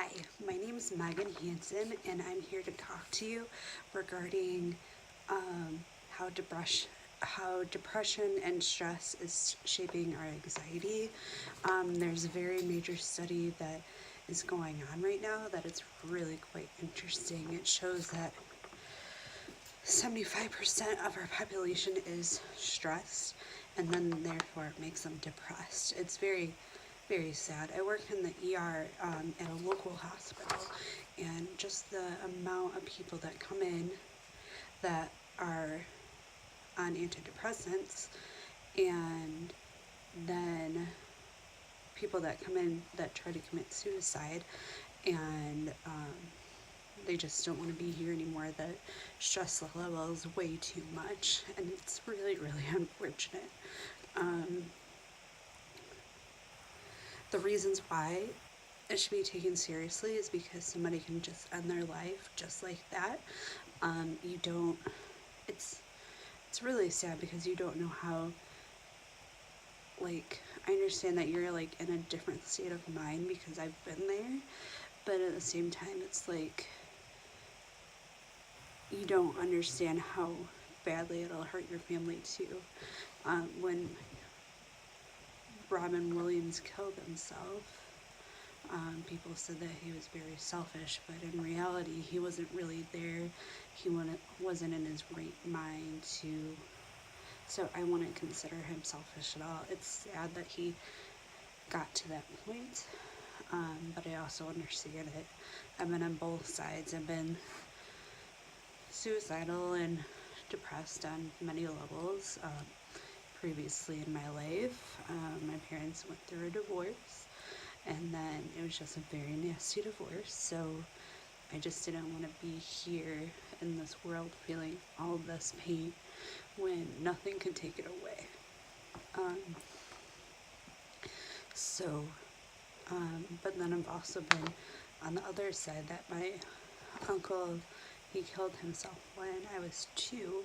Hi, my name is Megan Hansen, and I'm here to talk to you regarding um, how, how depression and stress is shaping our anxiety. There's a very major study that is going on right now that is really quite interesting. It shows that 75% of our population is stressed, and then therefore it makes them depressed. It's very sad. I work in the ER at a local hospital, and just the amount of people that come in that are on antidepressants, and then people that come in that try to commit suicide, and they just don't want to be here anymore. The stress level is way too much, and it's really unfortunate. Um, the reasons why it should be taken seriously is because somebody can just end their life just like that. You don't. It's it's really sad because you don't know how. Like, I understand that you're like in a different state of mind because I've been there, but at the same time, it's like you don't understand how badly it'll hurt your family too. When Robin Williams killed himself, people said that he was very selfish, but in reality, he wasn't really there. He wasn't in his right mind to. So I wouldn't consider him selfish at all. It's sad that he got to that point, but I also understand it. I've been on both sides. I've been suicidal and depressed on many levels previously in my life. My parents went through a divorce, and then it was just a very nasty divorce, so I just didn't want to be here in this world feeling all this pain when nothing could take it away. Um, so, but then I've also been on the other side that my uncle, he killed himself when I was 2,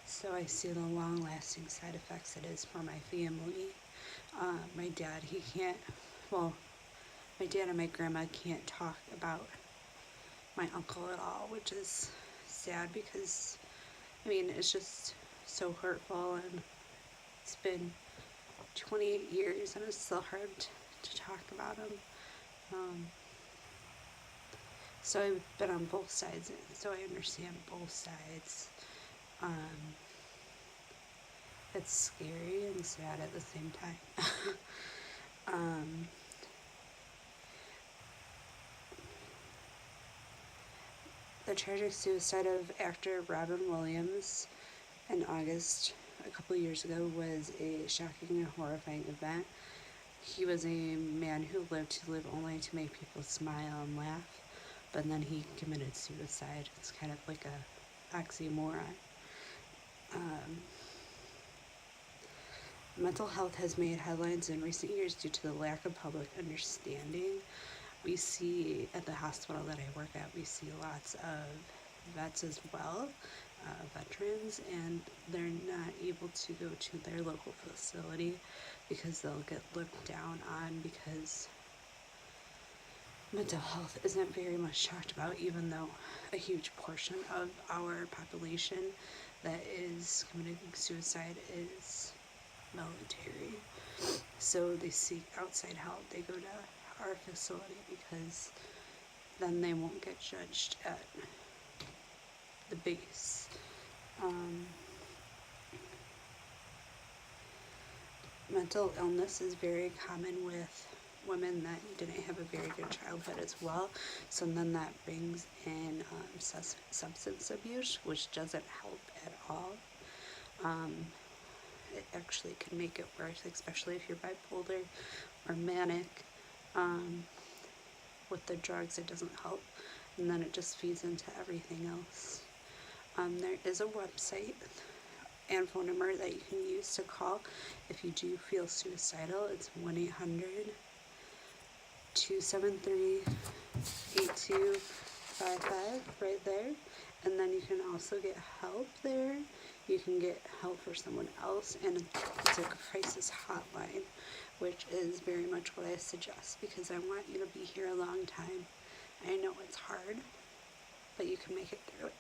so I see the long-lasting side effects it is for my family. My dad, he can't, well, my dad and my grandma can't talk about my uncle at all, which is sad because, I mean, it's just so hurtful, and it's been 28 years and it's still hard to talk about him. Um, so I've been on both sides, so I understand both sides. Um, it's scary and sad at the same time. um, the tragic suicide of actor Robin Williams in August a couple years ago was a shocking and horrifying event. He was a man who lived to live only to make people smile and laugh, but then he committed suicide. It's kind of like a oxymoron. Um, Mental health has made headlines in recent years due to the lack of public understanding. We see at the hospital that I work at, we see lots of vets as well, veterans, and they're not able to go to their local facility because they'll get looked down on because mental health isn't very much talked about, even though a huge portion of our population that is committing suicide is military. So they seek outside help. They go to our facility because then they won't get judged at the base. Mental illness is very common with women that didn't have a very good childhood as well. So then that brings in substance abuse, which doesn't help at all. It actually can make it worse, especially if you're bipolar or manic. With the drugs, it doesn't help, and then it just feeds into everything else. There is a website and phone number that you can use to call if you do feel suicidal. It's 1-800-273-8255 right there. And then you can also get help there. You can get help for someone else, and it's a crisis hotline, which is very much what I suggest because I want you to be here a long time. I know it's hard, but you can make it through it.